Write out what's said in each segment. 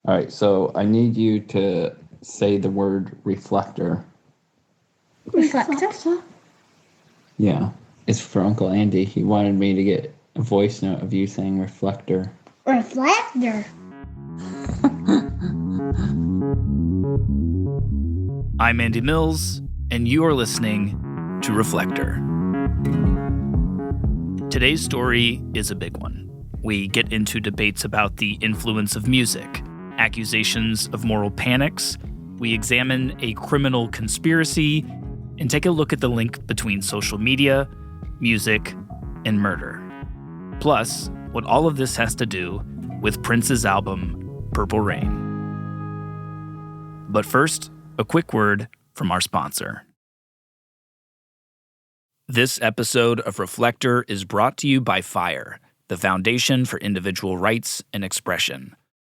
All right, so I need you to say the word reflector. Reflector? Yeah, it's for Uncle Andy. He wanted me to get a voice note of you saying reflector. Reflector. I'm Andy Mills, and you are listening to Reflector. Today's story is a big one. We get into debates about the influence of music, accusations of moral panics, we examine a criminal conspiracy, and take a look at the link between social media, music, and murder. Plus, what all of this has to do with Prince's album, Purple Rain. But first, a quick word from our sponsor. This episode of Reflector is brought to you by FIRE, the Foundation for Individual Rights and Expression.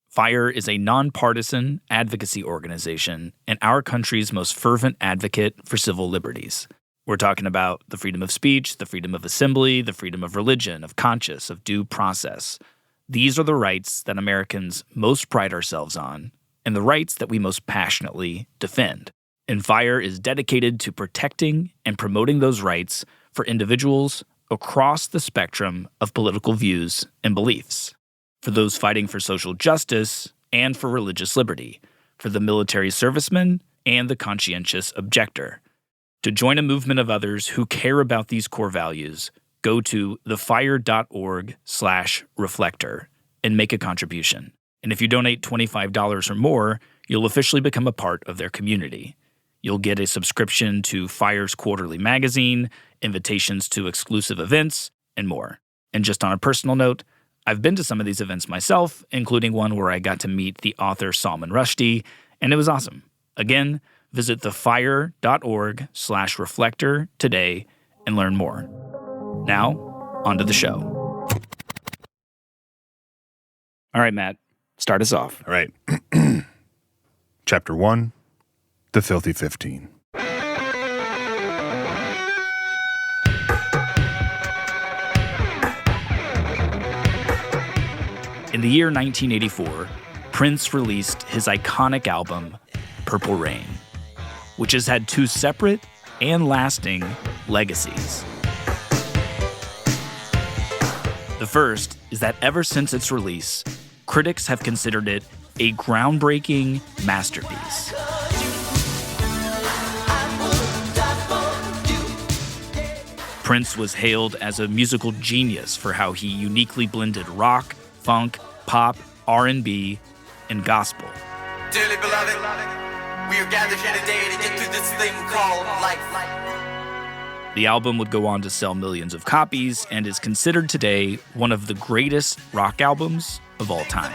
FIRE is a nonpartisan advocacy organization and our country's most fervent advocate for civil liberties. We're talking about the freedom of speech, the freedom of assembly, the freedom of religion, of conscience, of due process. These are the rights that Americans most pride ourselves on, and the rights that we most passionately defend. And FIRE is dedicated to protecting and promoting those rights for individuals across the spectrum of political views and beliefs. For those fighting for social justice and for religious liberty, for the military serviceman and the conscientious objector. To join a movement of others who care about these core values, go to thefire.org/reflector and make a contribution. And if you donate $25 or more, you'll officially become a part of their community. You'll get a subscription to FIRE's quarterly magazine, invitations to exclusive events, and more. And just on a personal note, I've been to some of these events myself, including one where I got to meet the author Salman Rushdie, and it was awesome. Again, visit thefire.org/reflector today and learn more. Now, on to the show. All right, Matt, start us off. All right. Chapter 1, The Filthy 15. In the year 1984, Prince released his iconic album, Purple Rain, which has had two separate and lasting legacies. The first is that ever since its release, critics have considered it a groundbreaking masterpiece. Prince was hailed as a musical genius for how he uniquely blended rock, funk, pop, R&B, and gospel. Dearly beloved, we are gathered here today to get through this thing called life. The album would go on to sell millions of copies and is considered today one of the greatest rock albums of all time.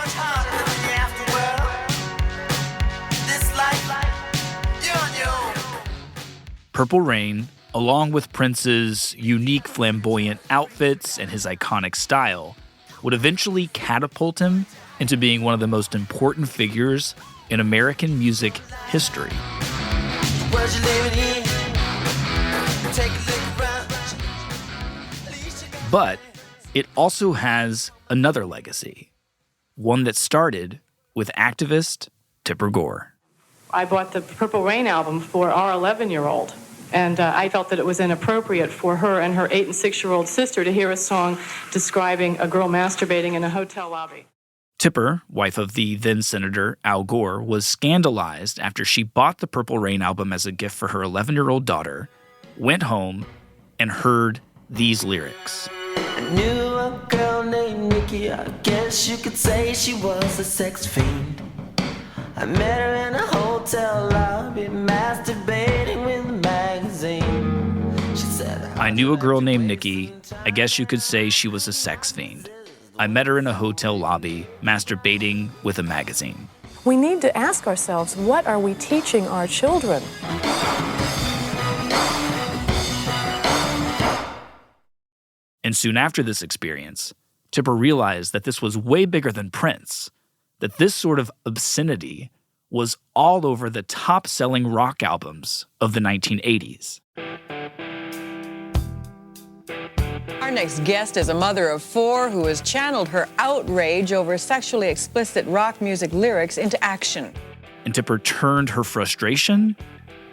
Purple Rain, along with Prince's unique flamboyant outfits and his iconic style, would eventually catapult him into being one of the most important figures in American music history. But it also has another legacy, one that started with activist Tipper Gore. I bought the Purple Rain album for our 11-year-old, and I felt that it was inappropriate for her and her 8- and 6-year-old sister to hear a song describing a girl masturbating in a hotel lobby. Tipper, wife of the then-Senator Al Gore, was scandalized after she bought the Purple Rain album as a gift for her 11-year-old daughter, went home, and heard these lyrics. I knew a girl named Nikki, I guess you could say she was a sex fiend. I met her in a hotel lobby, masturbating with a magazine. She said, I knew a girl named Nikki, I guess you could say she was a sex fiend. I met her in a hotel lobby, masturbating with a magazine. We need to ask ourselves, what are we teaching our children? And soon after this experience, Tipper realized that this was way bigger than Prince, that this sort of obscenity was all over the top-selling rock albums of the 1980s. Are Our next guest is a mother of 4 who has channeled her outrage over sexually explicit rock music lyrics into action. And Tipper turned her frustration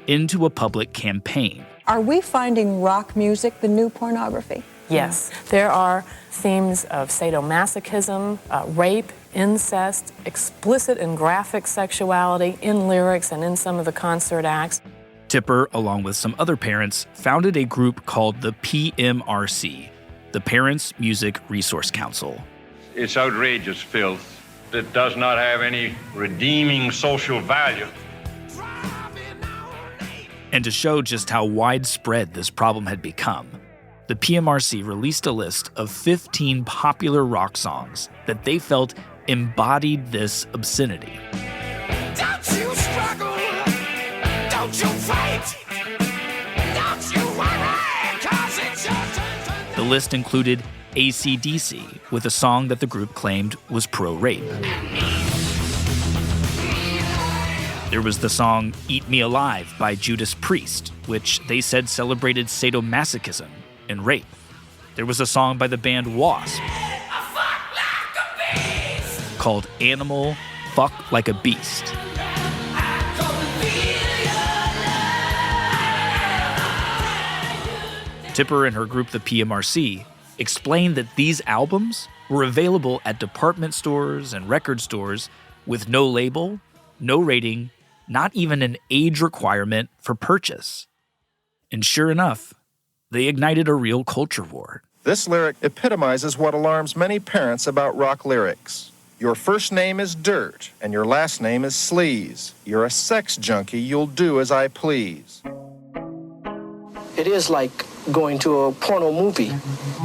into a public campaign. Are we finding rock music the new pornography? Yes, there are themes of sadomasochism, rape, incest, explicit and graphic sexuality in lyrics and in some of the concert acts. Tipper, along with some other parents, founded a group called the PMRC, the Parents Music Resource Council. It's outrageous filth that does not have any redeeming social value. And to show just how widespread this problem had become, the PMRC released a list of 15 popular rock songs that they felt embodied this obscenity. Don't you struggle, don't you fight, don't you worry, 'cause it's your turn. The list included AC/DC with a song that the group claimed was pro-rape. There was the song Eat Me Alive by Judas Priest, which they said celebrated sadomasochism and rape. There was a song by the band Wasp called Animal Fuck Like a Beast. Tipper and her group, the PMRC, explained that these albums were available at department stores and record stores with no label, no rating, not even an age requirement for purchase. And sure enough, they ignited a real culture war. This lyric epitomizes what alarms many parents about rock lyrics. Your first name is Dirt, and your last name is Sleaze. You're a sex junkie, you'll do as I please. It is like going to a porno movie,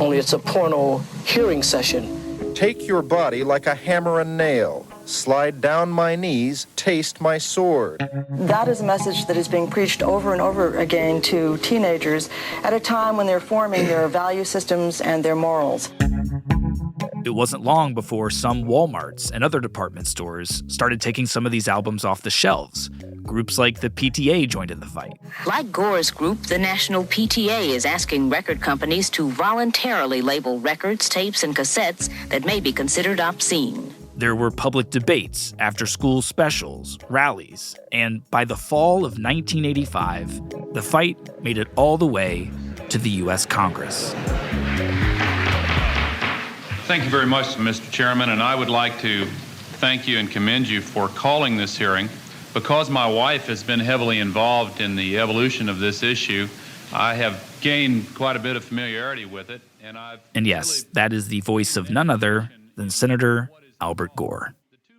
only it's a porno hearing session. Take your body like a hammer and nail. Slide down my knees, taste my sword. That is a message that is being preached over and over again to teenagers at a time when they're forming their value systems and their morals. It wasn't long before some Walmarts and other department stores started taking some of these albums off the shelves. Groups like the PTA joined in the fight. Like Gore's group, the National PTA is asking record companies to voluntarily label records, tapes, and cassettes that may be considered obscene. There were public debates, after-school specials, rallies, and by the fall of 1985, the fight made it all the way to the U.S. Congress. Thank you very much, Mr. Chairman, and I would like to thank you and commend you for calling this hearing. Because my wife has been heavily involved in the evolution of this issue, I have gained quite a bit of familiarity with it, And yes, that is the voice of none other than Senator Albert Gore.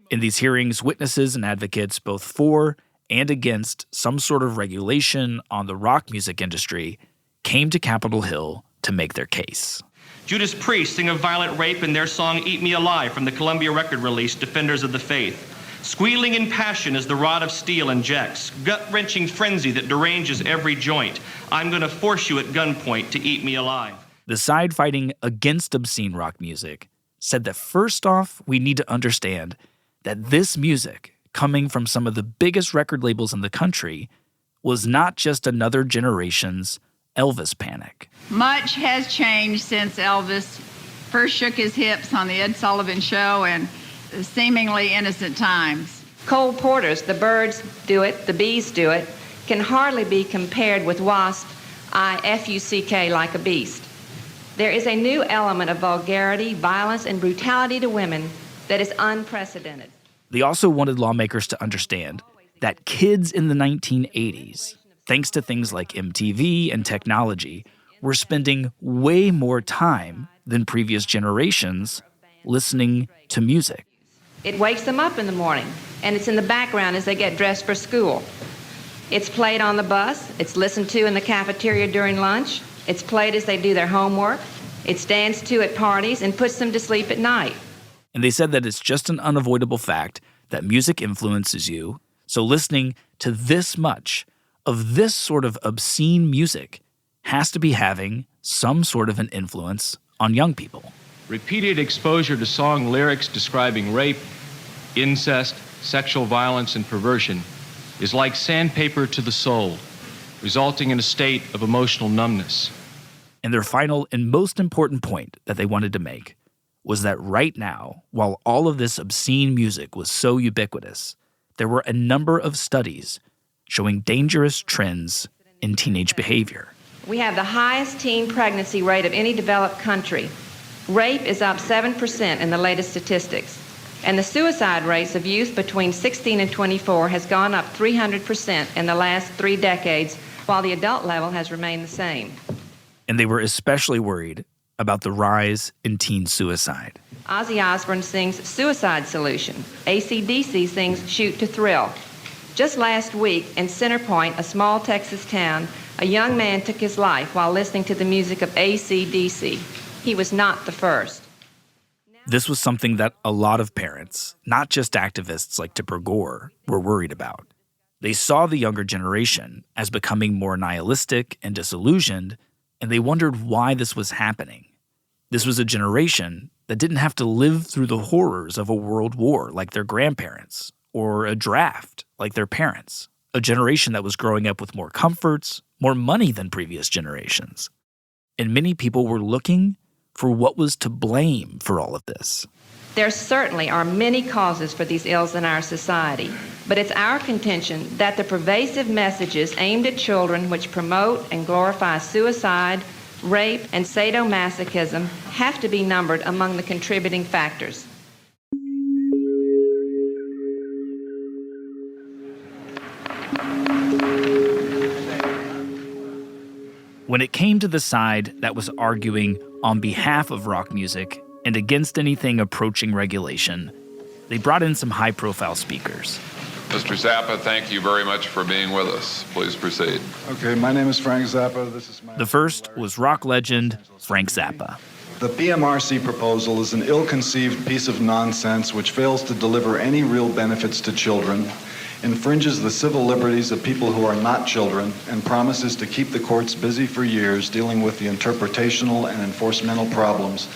In these hearings, witnesses and advocates, both for and against some sort of regulation on the rock music industry, came to Capitol Hill to make their case. Judas Priest sing of violent rape in their song Eat Me Alive from the Columbia record release Defenders of the Faith. Squealing in passion as the rod of steel injects, gut-wrenching frenzy that deranges every joint. I'm gonna force you at gunpoint to eat me alive. The side fighting against obscene rock music said that first off, we need to understand that this music, coming from some of the biggest record labels in the country, was not just another generation's Elvis panic. Much has changed since Elvis first shook his hips on the Ed Sullivan Show and seemingly innocent times. Cole Porter's The Birds Do It, The Bees Do It can hardly be compared with Wasp, I-F-U-C-K like a beast. There is a new element of vulgarity, violence, and brutality to women that is unprecedented. They also wanted lawmakers to understand that kids in the 1980s, thanks to things like MTV and technology, were spending way more time than previous generations listening to music. It wakes them up in the morning, and it's in the background as they get dressed for school. It's played on the bus, it's listened to in the cafeteria during lunch, it's played as they do their homework, it's danced to at parties, and puts them to sleep at night. And they said that it's just an unavoidable fact that music influences you, so listening to this much of this sort of obscene music has to be having some sort of an influence on young people. Repeated exposure to song lyrics describing rape, incest, sexual violence, and perversion is like sandpaper to the soul, resulting in a state of emotional numbness. And their final and most important point that they wanted to make was that right now, while all of this obscene music was so ubiquitous, there were a number of studies showing dangerous trends in teenage behavior. We have the highest teen pregnancy rate of any developed country. Rape is up 7% in the latest statistics. And the suicide rates of youth between 16 and 24 has gone up 300% in the last 3 decades, while the adult level has remained the same. And they were especially worried about the rise in teen suicide. Ozzy Osbourne sings Suicide Solution. AC/DC sings Shoot to Thrill. Just last week in Center Point, a small Texas town, a young man took his life while listening to the music of AC/DC. He was not the first. This was something that a lot of parents, not just activists like Tipper Gore, were worried about. They saw the younger generation as becoming more nihilistic and disillusioned, and they wondered why this was happening. This was a generation that didn't have to live through the horrors of a world war like their grandparents, or a draft like their parents. A generation that was growing up with more comforts, more money than previous generations. And many people were looking for what was to blame for all of this. There certainly are many causes for these ills in our society, but it's our contention that the pervasive messages aimed at children which promote and glorify suicide, rape, and sadomasochism have to be numbered among the contributing factors. When it came to the side that was arguing on behalf of rock music and against anything approaching regulation, they brought in some high-profile speakers. Mr. Zappa, thank you very much for being with us. Please proceed. Okay, my name is Frank Zappa. This is my... The first was rock legend Frank Zappa. The PMRC proposal is an ill-conceived piece of nonsense which fails to deliver any real benefits to children, infringes the civil liberties of people who are not children, and promises to keep the courts busy for years dealing with the interpretational and enforcemental problems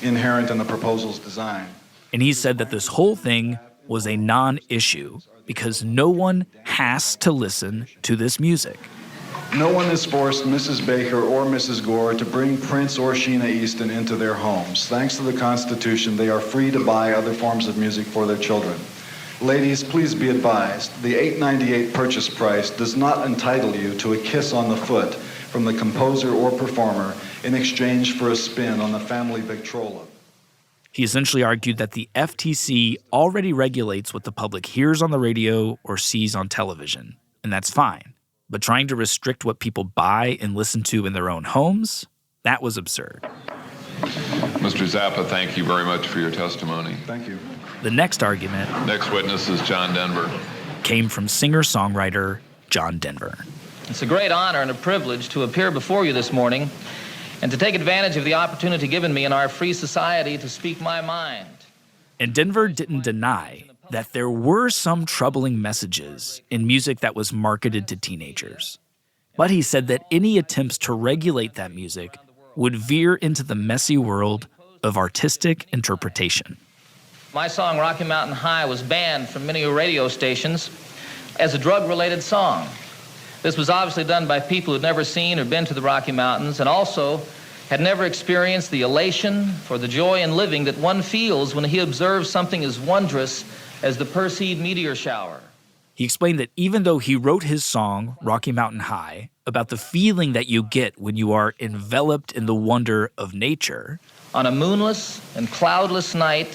inherent in the proposal's design. And he said that this whole thing was a non-issue because no one has to listen to this music. No one has forced Mrs. Baker or Mrs. Gore to bring Prince or Sheena Easton into their homes. Thanks to the Constitution, they are free to buy other forms of music for their children. Ladies, please be advised, the $8.98 purchase price does not entitle you to a kiss on the foot from the composer or performer in exchange for a spin on the family Victrola. He essentially argued that the FTC already regulates what the public hears on the radio or sees on television, and that's fine. But trying to restrict what people buy and listen to in their own homes, that was absurd. Mr. Zappa, thank you very much for your testimony. Thank you. The next argument, next witness is John Denver, came from singer-songwriter John Denver. It's a great honor and a privilege to appear before you this morning and to take advantage of the opportunity given me in our free society to speak my mind. And Denver didn't deny that there were some troubling messages in music that was marketed to teenagers. But he said that any attempts to regulate that music would veer into the messy world of artistic interpretation. My song, Rocky Mountain High, was banned from many radio stations as a drug-related song. This was obviously done by people who'd never seen or been to the Rocky Mountains and also had never experienced the elation for the joy in living that one feels when he observes something as wondrous as the Perseid meteor shower. He explained that even though he wrote his song, Rocky Mountain High, about the feeling that you get when you are enveloped in the wonder of nature, on a moonless and cloudless night,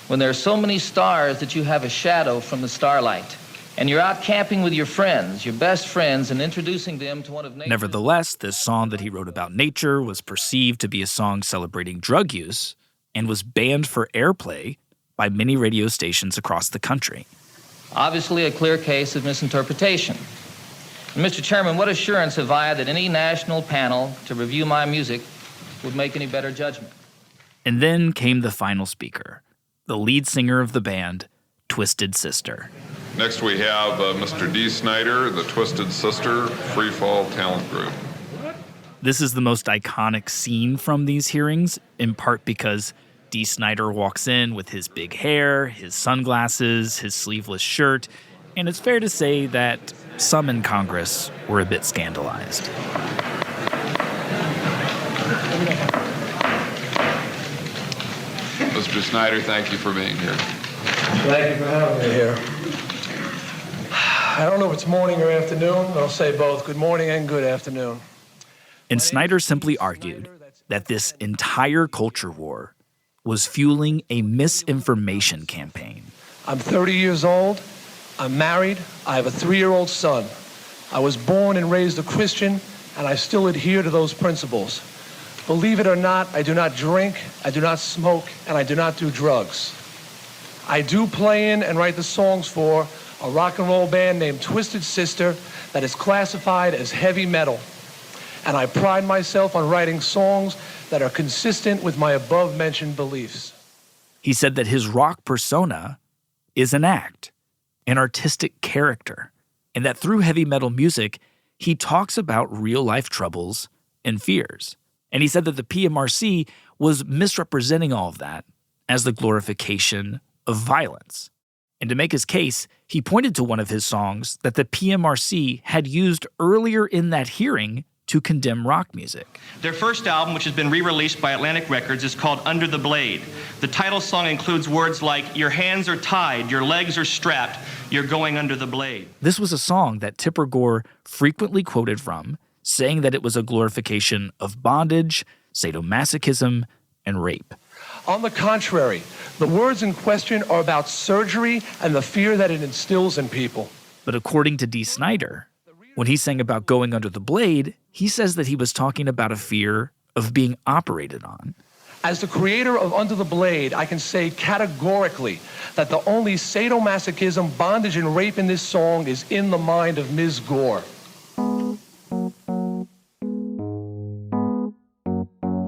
when there are so many stars that you have a shadow from the starlight, and you're out camping with your friends, your best friends, and introducing them to one of nature's... Nevertheless, this song that he wrote about nature was perceived to be a song celebrating drug use and was banned for airplay by many radio stations across the country. Obviously a clear case of misinterpretation. And Mr. Chairman, what assurance have I that any national panel to review my music would make any better judgment? And then came the final speaker, the lead singer of the band, Twisted Sister. Next we have Mr. Dee Snider, the Twisted Sister Free Fall Talent Group. This is the most iconic scene from these hearings, in part because Dee Snider walks in with his big hair, his sunglasses, his sleeveless shirt, and it's fair to say that some in Congress were a bit scandalized. Mr. Snyder, thank you for being here. Thank you for having me here. I don't know if it's morning or afternoon. I'll say both. Good morning and good afternoon. And Snyder simply argued that this entire culture war was fueling a misinformation campaign. I'm 30 years old. I'm married. I have a 3-year-old son. I was born and raised a Christian, and I still adhere to those principles. Believe it or not, I do not drink, I do not smoke, and I do not do drugs. I do play in and write the songs for a rock and roll band named Twisted Sister that is classified as heavy metal. And I pride myself on writing songs that are consistent with my above-mentioned beliefs. He said that his rock persona is an act, an artistic character, and that through heavy metal music, he talks about real-life troubles and fears. And he said that the PMRC was misrepresenting all of that as the glorification of violence. And to make his case, he pointed to one of his songs that the PMRC had used earlier in that hearing to condemn rock music. Their first album, which has been re-released by Atlantic Records, is called Under the Blade. The title song includes words like, your hands are tied, your legs are strapped, you're going under the blade. This was a song that Tipper Gore frequently quoted from, saying that it was a glorification of bondage, sadomasochism, and rape. On the contrary, the words in question are about surgery and the fear that it instills in people. But according to D. Snyder, when he sang about going under the blade, he says that he was talking about a fear of being operated on. As the creator of Under the Blade, I can say categorically that the only sadomasochism, bondage, and rape in this song is in the mind of Ms. Gore.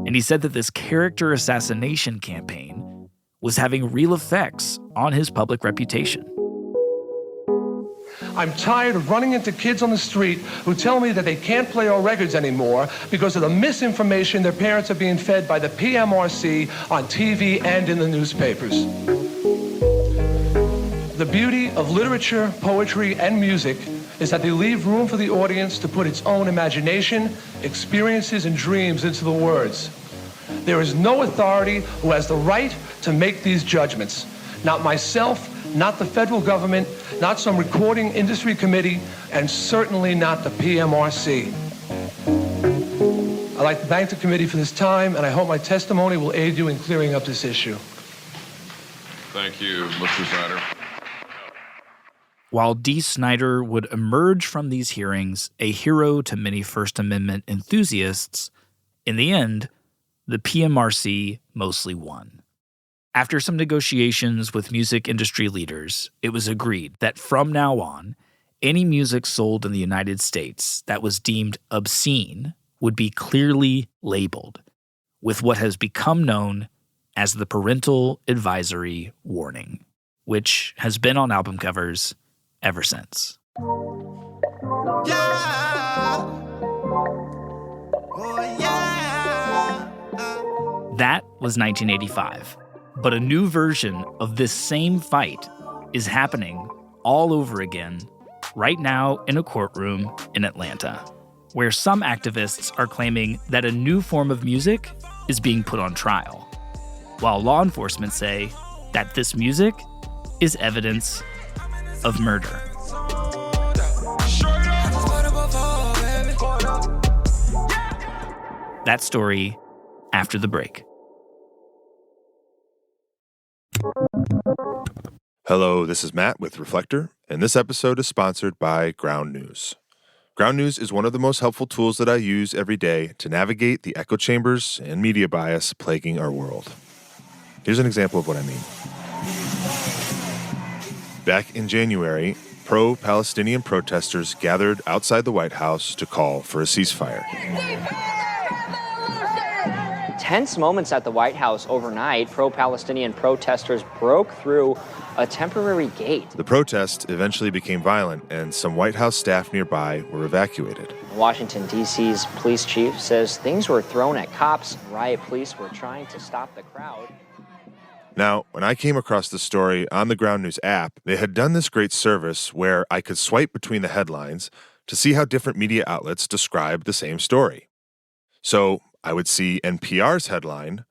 And he said that this character assassination campaign was having real effects on his public reputation. I'm tired of running into kids on the street who tell me that they can't play our records anymore because of the misinformation their parents are being fed by the PMRC on TV and in the newspapers. The beauty of literature, poetry, and music is that they leave room for the audience to put its own imagination, experiences, and dreams into the words. There is no authority who has the right to make these judgments. Not myself, not the federal government, not some recording industry committee, and certainly not the PMRC. I'd like to thank the committee for this time, and I hope my testimony will aid you in clearing up this issue. Thank you, Mr. Snyder. While D. Snyder would emerge from these hearings a hero to many First Amendment enthusiasts, in the end, the PMRC mostly won. After some negotiations with music industry leaders, it was agreed that from now on, any music sold in the United States that was deemed obscene would be clearly labeled with what has become known as the Parental Advisory Warning, which has been on album covers ever since. That was 1985. But a new version of this same fight is happening all over again right now in a courtroom in Atlanta, where some activists are claiming that a new form of music is being put on trial, while law enforcement say that this music is evidence of murder. That story after the break. Hello, this is Matt with Reflector, and this episode is sponsored by Ground News. Ground News is one of the most helpful tools that I use every day to navigate the echo chambers and media bias plaguing our world. Here's an example of what I mean. Back in January, pro-Palestinian protesters gathered outside the White House to call for a ceasefire. Tense moments at the White House overnight. Pro-Palestinian protesters broke through a temporary gate. The protest eventually became violent, and some White House staff nearby were evacuated. Washington, D.C.'s police chief says things were thrown at cops. Riot police were trying to stop the crowd. Now, when I came across the story on the Ground News app, they had done this great service where I could swipe between the headlines to see how different media outlets described the same story. So I would see NPR's headline,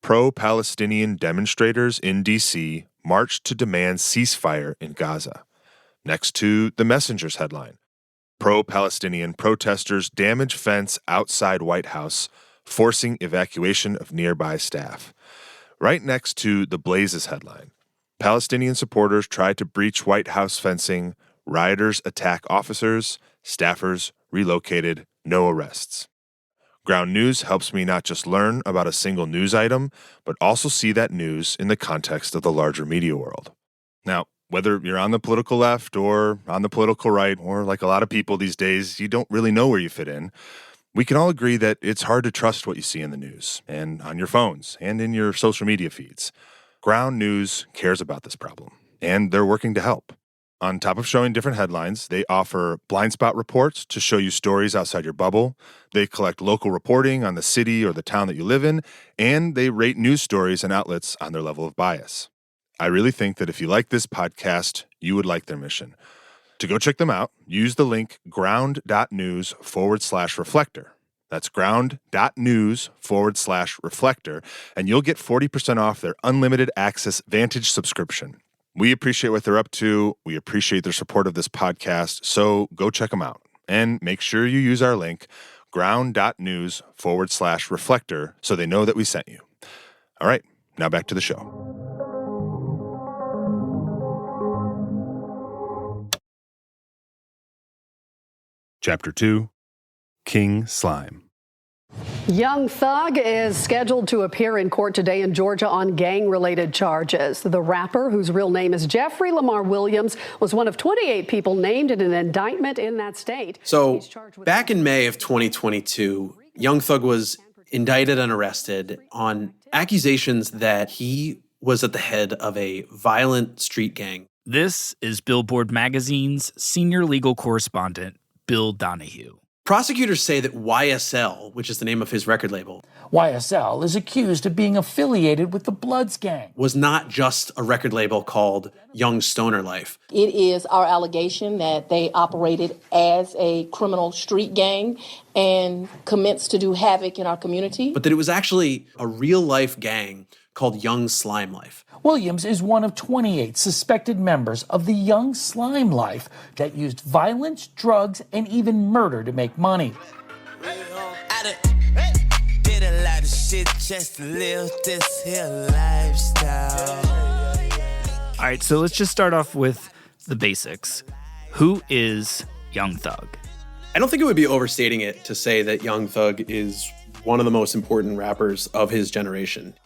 Pro-Palestinian demonstrators in D.C. march to demand ceasefire in Gaza. Next to the Messenger's headline, Pro-Palestinian protesters damage fence outside White House, forcing evacuation of nearby staff. Right next to the Blaze's headline, Palestinian supporters tried to breach White House fencing, rioters attack officers, staffers relocated, no arrests. Ground News helps me not just learn about a single news item, but also see that news in the context of the larger media world. Now, whether you're on the political left or on the political right, or like a lot of people these days, you don't really know where you fit in, we can all agree that it's hard to trust what you see in the news and on your phones and in your social media feeds. Ground News cares about this problem, and they're working to help. On top of showing different headlines, they offer blind spot reports to show you stories outside your bubble. They collect local reporting on the city or the town that you live in, and they rate news stories and outlets on their level of bias. I really think that if you like this podcast, you would like their mission. To go check them out, use the link ground.news/reflector. That's ground.news/reflector, and you'll get 40% off their unlimited access Vantage subscription. We appreciate what they're up to. We appreciate their support of this podcast, so go check them out. And make sure you use our link, ground.news/reflector, so they know that we sent you. All right, now back to the show. Chapter 2, King Slime. Young Thug is scheduled to appear in court today in Georgia on gang-related charges. The rapper, whose real name is Jeffrey Lamar Williams, was one of 28 people named in an indictment in that state. So, back in May of 2022, Young Thug was indicted and arrested on accusations that he was at the head of a violent street gang. This is Billboard magazine's senior legal correspondent, Bill Donahoe. Prosecutors say that YSL, which is the name of his record label, YSL is accused of being affiliated with the Bloods gang, was not just a record label called Young Stoner Life. It is our allegation that they operated as a criminal street gang and commenced to do havoc in our community. But that it was actually a real-life gang called Young Slime Life. Williams is one of 28 suspected members of the Young Slime Life that used violence, drugs, and even murder to make money. Did a lot of shit just to live this here lifestyle. All right, so let's just start off with the basics. Who is Young Thug? I don't think it would be overstating it to say that Young Thug is one of the most important rappers of his generation.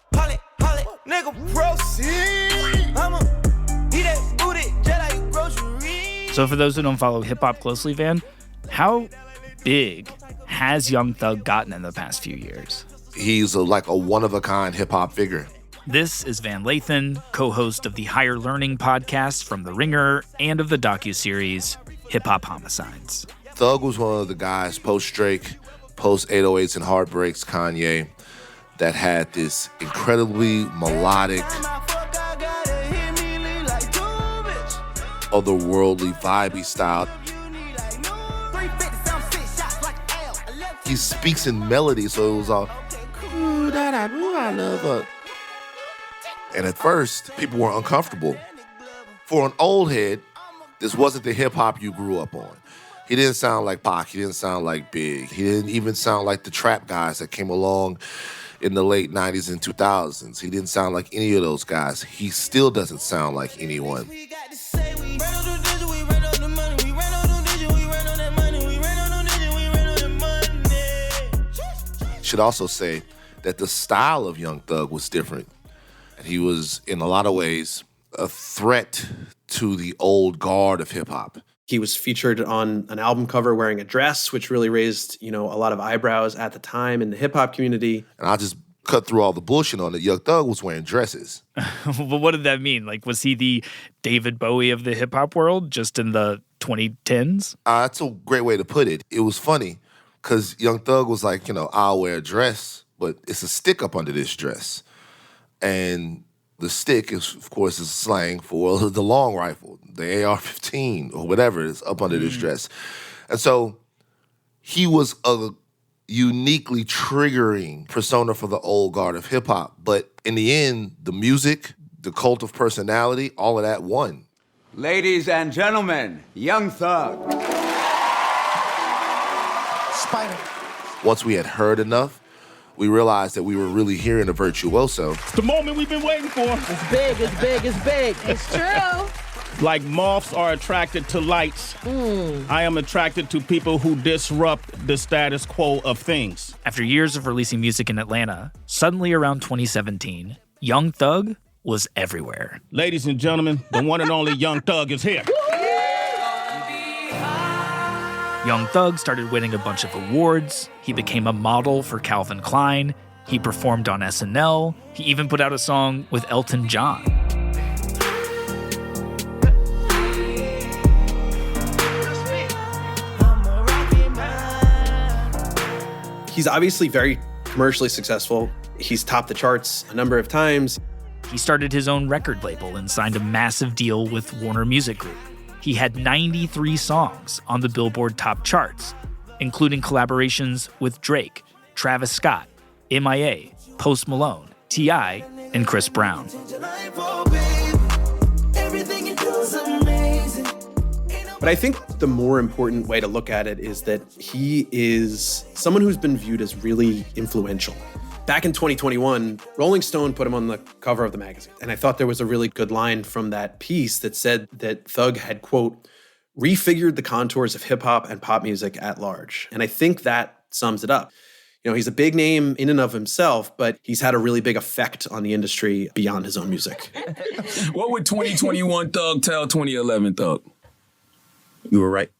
Nigga, proceed. I'ma eat that booty just like groceries. So for those who don't follow hip-hop closely, Van, how big has Young Thug gotten in the past few years? He's like a one-of-a-kind hip-hop figure. This is Van Lathan, co-host of the Higher Learning podcast from The Ringer and of the docuseries Hip Hop Homicides. Thug was one of the guys post-Drake, post-808s and Heartbreaks Kanye that had this incredibly melodic, otherworldly, vibey style. He speaks in melody, so it was all, ooh, da, ooh, I love her. And at first, people were uncomfortable. For an old head, this wasn't the hip-hop you grew up on. He didn't sound like Pac. He didn't sound like Big. He didn't even sound like the trap guys that came along in the late 90s and 2000s. He didn't sound like any of those guys. He still doesn't sound like anyone. Should also say that the style of Young Thug was different. He was, in a lot of ways, a threat to the old guard of hip-hop. He was featured on an album cover wearing a dress, which really raised, a lot of eyebrows at the time in the hip-hop community. And I'll just cut through all the bullshit on it. Young Thug was wearing dresses. Well, what did that mean? Like, was he the David Bowie of the hip-hop world just in the 2010s? That's a great way to put it. It was funny because Young Thug was like, I'll wear a dress, but it's a stick up under this dress. And the stick is, of course, is slang for the long rifle, the AR-15 or whatever is up under this dress. And so he was a uniquely triggering persona for the old guard of hip-hop. But in the end, the music, the cult of personality, all of that won. Ladies and gentlemen, Young Thug. Spider. Once we had heard enough, we realized that we were really hearing a virtuoso. It's the moment we've been waiting for. It's big, it's big, it's big. It's true. Like moths are attracted to lights, I am attracted to people who disrupt the status quo of things. After years of releasing music in Atlanta, suddenly around 2017, Young Thug was everywhere. Ladies and gentlemen, the one and only Young Thug is here. Young Thug started winning a bunch of awards. He became a model for Calvin Klein. He performed on SNL. He even put out a song with Elton John. He's obviously very commercially successful. He's topped the charts a number of times. He started his own record label and signed a massive deal with Warner Music Group. He had 93 songs on the Billboard top charts, including collaborations with Drake, Travis Scott, MIA, Post Malone, T.I, and Chris Brown. But I think the more important way to look at it is that he is someone who's been viewed as really influential. Back in 2021, Rolling Stone put him on the cover of the magazine. And I thought there was a really good line from that piece that said that Thug had, quote, refigured the contours of hip hop and pop music at large. And I think that sums it up. You know, he's a big name in and of himself, but he's had a really big effect on the industry beyond his own music. What would 2021 Thug tell 2011 Thug? You were right.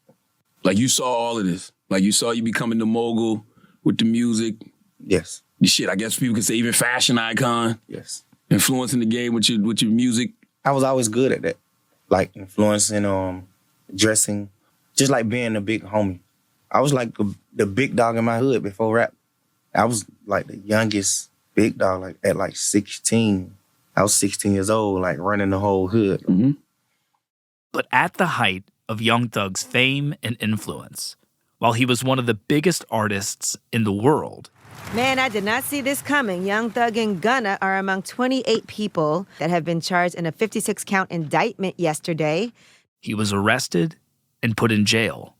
Like, you saw all of this. Like, you saw you becoming the mogul with the music. Yes. The shit, I guess people could say even fashion icon. Yes. Influencing the game with your music. I was always good at that. Like, influencing, dressing, just like being a big homie. I was like the big dog in my hood before rap. I was like the youngest big dog, like at 16. I was 16 years old, like running the whole hood. Mm-hmm. But at the height of Young Thug's fame and influence, while he was one of the biggest artists in the world. Man, I did not see this coming. Young Thug and Gunna are among 28 people that have been charged in a 56-count indictment yesterday. He was arrested and put in jail,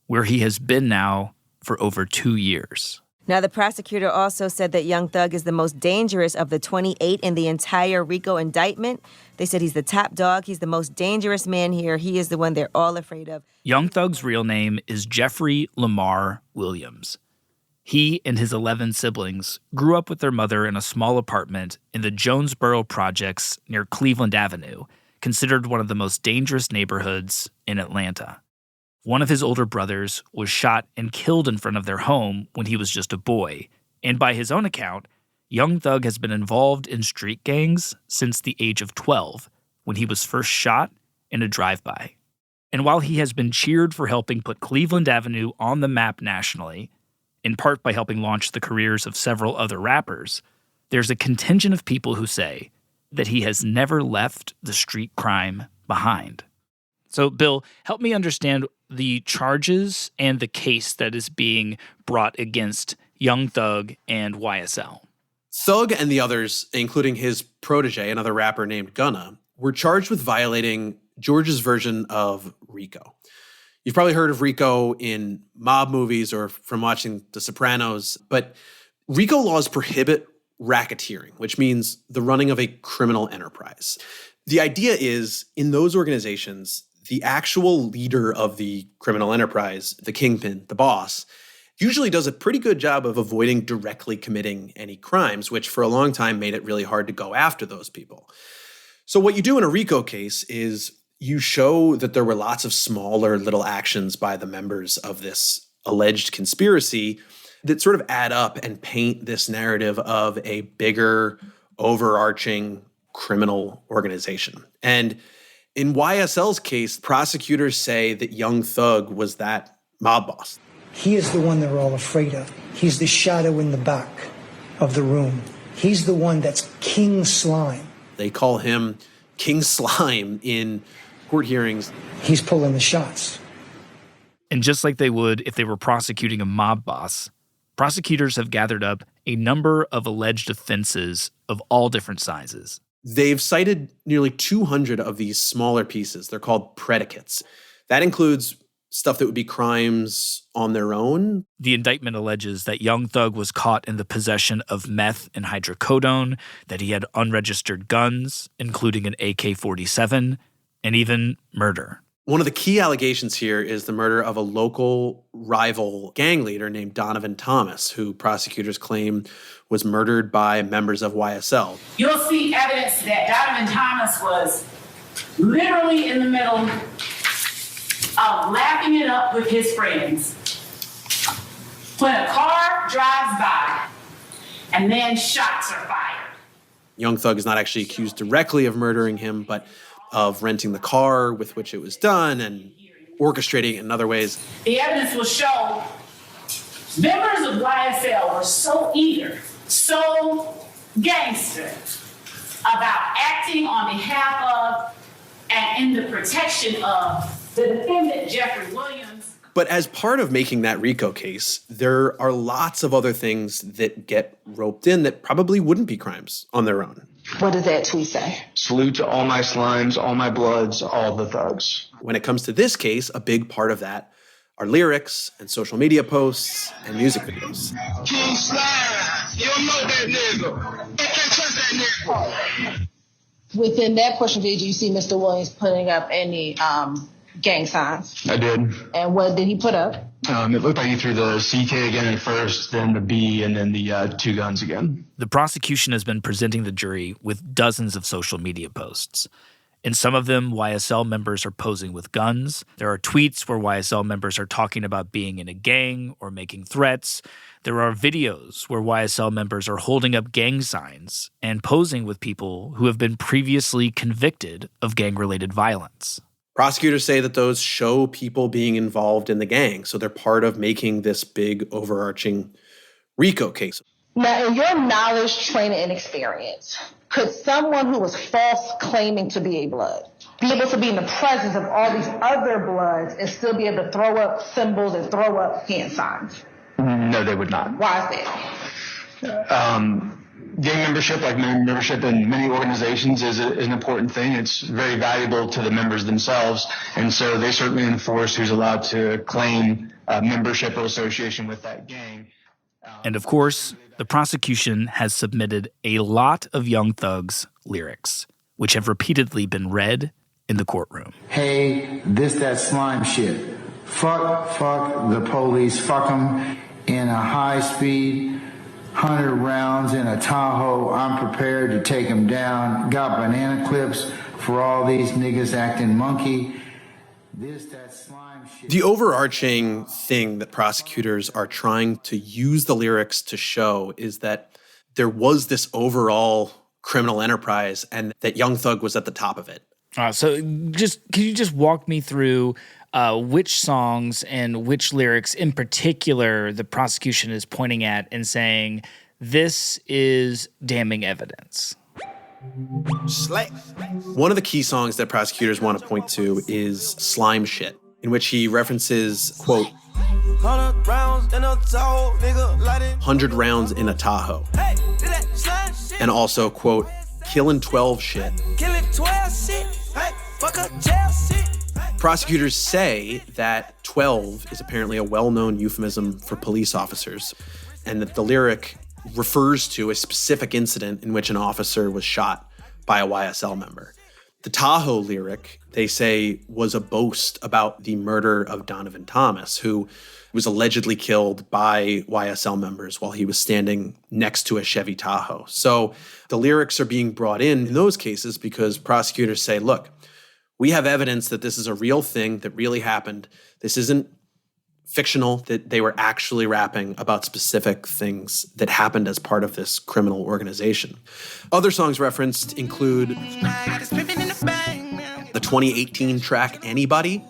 where he has been now for over 2 years. Now, the prosecutor also said that Young Thug is the most dangerous of the 28 in the entire RICO indictment. They said he's the top dog. He's the most dangerous man here. He is the one they're all afraid of. Young Thug's real name is Jeffrey Lamar Williams. He and his 11 siblings grew up with their mother in a small apartment in the Jonesboro projects near Cleveland Avenue, considered one of the most dangerous neighborhoods in Atlanta. One of his older brothers was shot and killed in front of their home when he was just a boy, and by his own account, Young Thug has been involved in street gangs since the age of 12, when he was first shot in a drive-by. And while he has been cheered for helping put Cleveland Avenue on the map nationally, in part by helping launch the careers of several other rappers, there's a contingent of people who say that he has never left the street crime behind. So, Bill, help me understand the charges and the case that is being brought against Young Thug and YSL. Thug and the others, including his protege, another rapper named Gunna, were charged with violating Georgia's version of RICO. You've probably heard of RICO in mob movies or from watching The Sopranos, but RICO laws prohibit racketeering, which means the running of a criminal enterprise. The idea is, in those organizations, the actual leader of the criminal enterprise, the kingpin, the boss, usually does a pretty good job of avoiding directly committing any crimes, which for a long time made it really hard to go after those people. So what you do in a RICO case is you show that there were lots of smaller little actions by the members of this alleged conspiracy that sort of add up and paint this narrative of a bigger, overarching criminal organization. And in YSL's case, prosecutors say that Young Thug was that mob boss. He is the one they're all afraid of. He's the shadow in the back of the room. He's the one that's King Slime. They call him King Slime in court hearings. He's pulling the shots. And just like they would if they were prosecuting a mob boss, prosecutors have gathered up a number of alleged offenses of all different sizes. They've cited nearly 200 of these smaller pieces. They're called predicates. That includes stuff that would be crimes on their own. The indictment alleges that Young Thug was caught in the possession of meth and hydrocodone, that he had unregistered guns, including an AK-47, and even murder. One of the key allegations here is the murder of a local rival gang leader named Donovan Thomas, who prosecutors claim was murdered by members of YSL. You'll see evidence that Donovan Thomas was literally in the middle of lapping it up with his friends when a car drives by and then shots are fired. Young Thug is not actually accused directly of murdering him, but of renting the car with which it was done and orchestrating it in other ways. The evidence will show members of YSL were so eager, so gangster about acting on behalf of and in the protection of the defendant, Jeffrey Williams. But as part of making that RICO case, there are lots of other things that get roped in that probably wouldn't be crimes on their own. What does that tweet say? Salute to all my slimes, all my bloods, all the thugs. When it comes to this case, a big part of that are lyrics and social media posts and music videos. King Slime, you don't know that nigga. You can't trust that nigga. Within that portion, did you see Mr. Williams putting up any gang signs? I did. And what did he put up? It looked like he threw the CK again at first, then the B, and then the two guns again. The prosecution has been presenting the jury with dozens of social media posts. In some of them, YSL members are posing with guns. There are tweets where YSL members are talking about being in a gang or making threats. There are videos where YSL members are holding up gang signs and posing with people who have been previously convicted of gang-related violence. Prosecutors say that those show people being involved in the gang, so they're part of making this big, overarching RICO case. Now, in your knowledge, training, and experience, could someone who was false claiming to be a blood be able to be in the presence of all these other bloods and still be able to throw up symbols and throw up hand signs? No, they would not. Why is that? Gang membership, like membership in many organizations, is an important thing. It's very valuable to the members themselves, and so they certainly enforce who's allowed to claim membership or association with that gang. And of course, the prosecution has submitted a lot of Young Thug's lyrics, which have repeatedly been read in the courtroom. Hey, this that slime shit. Fuck the police. Fuck them in a high speed. 100 rounds in a Tahoe, I'm prepared to take them down. Got banana clips for all these niggas acting monkey. This, that slime shit. The overarching thing that prosecutors are trying to use the lyrics to show is that there was this overall criminal enterprise and that Young Thug was at the top of it. So can you just walk me through which songs and which lyrics in particular the prosecution is pointing at and saying, this is damning evidence? One of the key songs that prosecutors want to point to is Slime Shit, in which he references, quote, 100 rounds in a Tahoe. And also, quote, killing 12 shit. Prosecutors say that 12 is apparently a well-known euphemism for police officers, and that the lyric refers to a specific incident in which an officer was shot by a YSL member. The Tahoe lyric, they say, was a boast about the murder of Donovan Thomas, who was allegedly killed by YSL members while he was standing next to a Chevy Tahoe. So the lyrics are being brought in those cases because prosecutors say, look, we have evidence that this is a real thing that really happened. This isn't fictional, that they were actually rapping about specific things that happened as part of this criminal organization. Other songs referenced include the 2018 track Anybody.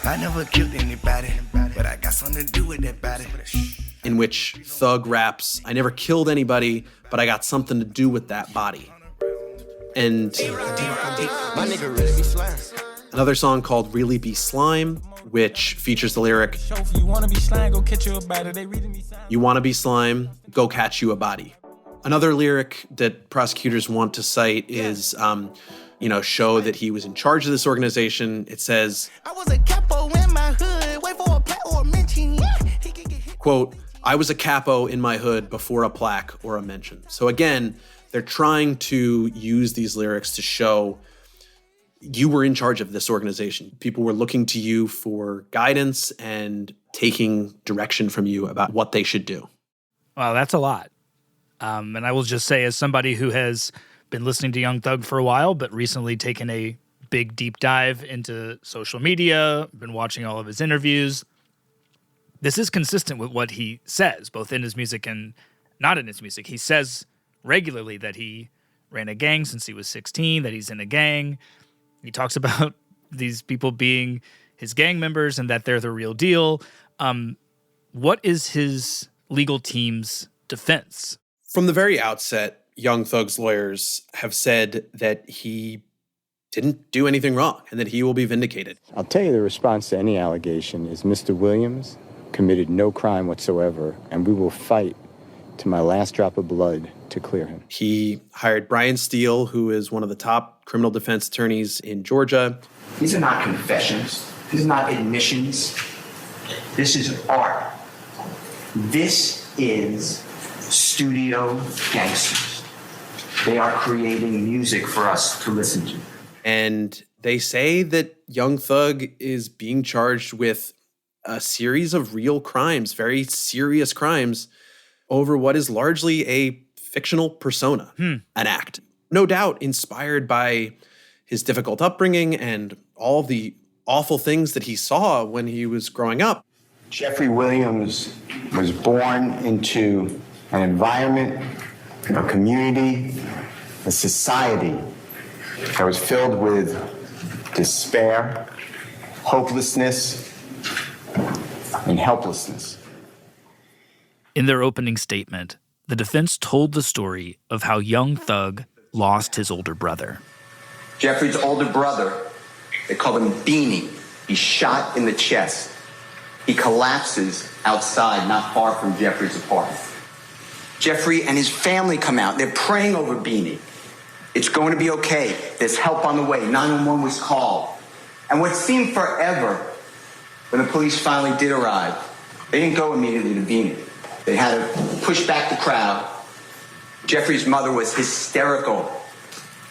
I never killed anybody, but I got something to do with that body. In which Thug raps, I never killed anybody, but I got something to do with that body. And another song called Really Be Slime, which features the lyric, You want to be slime? Go catch you a body. Another lyric that prosecutors want to cite is, show that he was in charge of this organization. It says, I was a capo in my hood, wait for a plat or a mention. quote, I was a capo in my hood before a plaque or a mention. So again, they're trying to use these lyrics to show you were in charge of this organization. People were looking to you for guidance and taking direction from you about what they should do. Wow, that's a lot. And I will just say, as somebody who has been listening to Young Thug for a while, but recently taken a big deep dive into social media, been watching all of his interviews, this is consistent with what he says, both in his music and not in his music. He says regularly that he ran a gang since he was 16, that he's in a gang. He talks about these people being his gang members and that they're the real deal. What is his legal team's defense? From the very outset, Young Thug's lawyers have said that he didn't do anything wrong and that he will be vindicated. I'll tell you the response to any allegation is Mr. Williams committed no crime whatsoever, and we will fight to my last drop of blood to clear him. He hired Brian Steele, who is one of the top criminal defense attorneys in Georgia. These are not confessions. These are not admissions. This is art. This is studio gangsters. They are creating music for us to listen to. And they say that Young Thug is being charged with a series of real crimes, very serious crimes, over what is largely a fictional persona, an act. No doubt inspired by his difficult upbringing and all of the awful things that he saw when he was growing up. Jeffrey Williams was born into an environment, a community, a society that was filled with despair, hopelessness, and helplessness. In their opening statement, the defense told the story of how Young Thug lost his older brother. Jeffrey's older brother, they called him Beanie. He's shot in the chest. He collapses outside, not far from Jeffrey's apartment. Jeffrey and his family come out. They're praying over Beanie. It's going to be okay. There's help on the way. 911 was called. And what seemed forever, when the police finally did arrive, they didn't go immediately to Beanie. They had to push back the crowd. Jeffrey's mother was hysterical.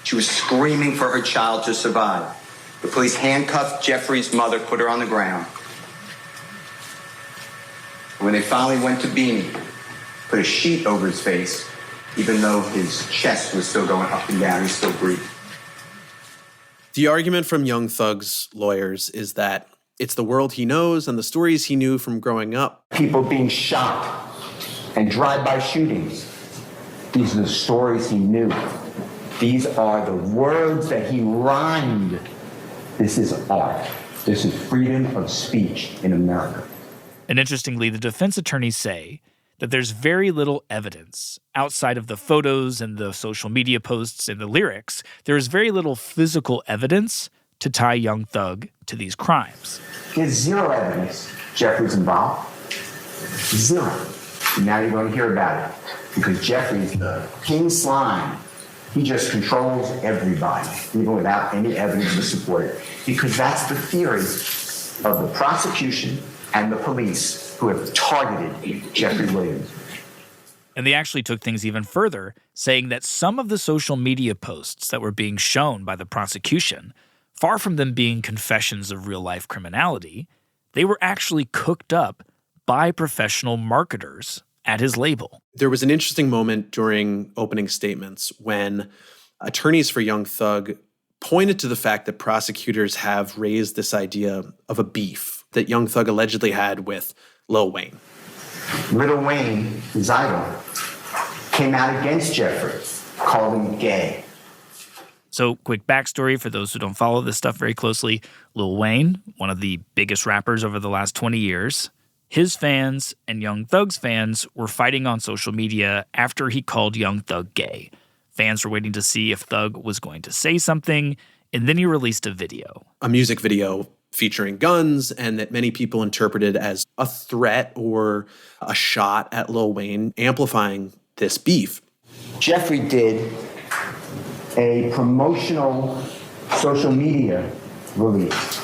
She was screaming for her child to survive. The police handcuffed Jeffrey's mother, put her on the ground. When they finally went to Beanie, put a sheet over his face, even though his chest was still going up and down, he still breathed. The argument from Young Thug's lawyers is that it's the world he knows and the stories he knew from growing up. People being shot and drive-by shootings. These are the stories he knew. These are the words that he rhymed. This is art. This is freedom of speech in America. And interestingly, the defense attorneys say that there's very little evidence outside of the photos and the social media posts and the lyrics. There is very little physical evidence to tie Young Thug to these crimes. There's zero evidence Jeffrey's involved. Zero. And now you're going to hear about it. Because Jeffrey's the king slime. He just controls everybody, even without any evidence to support it. Because that's the theory of the prosecution and the police who have targeted Jeffrey Williams. And they actually took things even further, saying that some of the social media posts that were being shown by the prosecution, far from them being confessions of real-life criminality, they were actually cooked up by professional marketers at his label. There was an interesting moment during opening statements when attorneys for Young Thug pointed to the fact that prosecutors have raised this idea of a beef that Young Thug allegedly had with Lil Wayne. Lil Wayne, his idol, came out against Jeffrey, called him gay. So, quick backstory for those who don't follow this stuff very closely. Lil Wayne, one of the biggest rappers over the last 20 years, his fans and Young Thug's fans were fighting on social media after he called Young Thug gay. Fans were waiting to see if Thug was going to say something, and then he released a video. A music video featuring guns and that many people interpreted as a threat or a shot at Lil Wayne, amplifying this beef. Jeffrey did a promotional social media release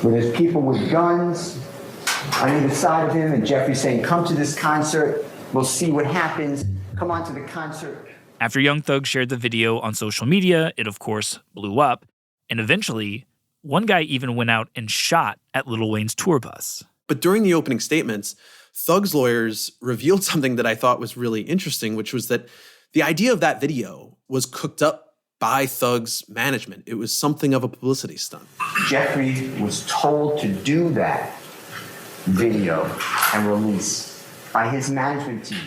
where there's people with guns on either side of him, and Jeffrey's saying, come to this concert, we'll see what happens, come on to the concert. After Young Thug shared the video on social media, it of course blew up, and eventually, one guy even went out and shot at Lil Wayne's tour bus. But during the opening statements, Thug's lawyers revealed something that I thought was really interesting, which was that the idea of that video was cooked up by Thug's management. It was something of a publicity stunt. Jeffrey was told to do that video and release by his management team.